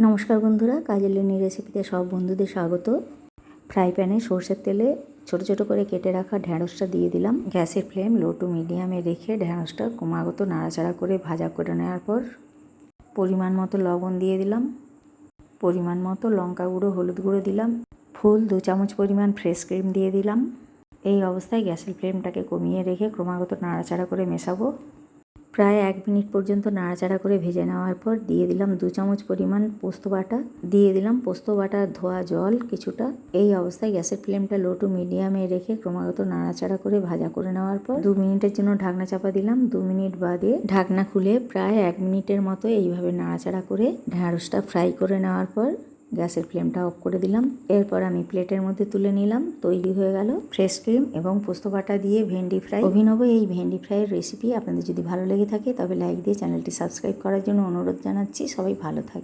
নমস্কার বন্ধুরা, কাজের লেনি রেসিপিতে সব বন্ধুদের স্বাগত। ফ্রাই প্যানে সরষের তেলে ছোট ছোট করে কেটে রাখা ঢ্যাঁড়সটা দিয়ে দিলাম। গ্যাসের ফ্লেম লো টু মিডিয়ামে রেখে ঢ্যাঁড়সটা ক্রমাগত নাড়াচাড়া করে ভাজা করে নেওয়ার পর পরিমাণ মতো লবণ দিয়ে দিলাম, পরিমাণ মতো লঙ্কা গুঁড়ো, হলুদ গুঁড়ো দিলাম, ফুল 2 চামচ পরিমাণ ফ্রেশ ক্রিম দিয়ে দিলাম। এই অবস্থায় গ্যাসের ফ্লেমটাকে কমিয়ে রেখে ক্রমাগত নাড়াচাড়া করে মেশাবো। প্রায় 1 মিনিট পর্যন্ত নাড়াচাড়া করে ভেজে নেওয়ার পর দিয়ে দিলাম 2 চামচ পরিমাণ পোস্ত বাটা, দিয়ে দিলাম পোস্ত বাটা ধোয়া জল কিছুটা। এই অবস্থায় গ্যাসের ফ্লেমটা লো টু মিডিয়ামে রেখে ক্রমাগত নাড়াচাড়া করে ভাজা করে নেওয়ার পর 2 মিনিটের জন্য ঢাকনা চাপা দিলাম। 2 মিনিট বাদে ঢাকনা খুলে প্রায় 1 মিনিটের মতো এইভাবে নাড়াচাড়া করে ঢ্যাঁড়সটা ফ্রাই করে নেওয়ার পর গ্যাসের ফ্লেমটা অফ করে দিলাম। এরপর আমি প্লেটের মধ্যে তুলে নিলাম। তৈরি হয়ে গেল ফ্রেশ ক্রিম এবং পোস্ত বাটা দিয়ে ভেন্ডি ফ্রাই। অভিনব এই ভেন্ডি ফ্রাইয়ের রেসিপি আপনাদের যদি ভালো লেগে থাকে তবে লাইক দিয়ে চ্যানেলটি সাবস্ক্রাইব করার জন্য অনুরোধ জানাচ্ছি। সবাই ভালো থাকে।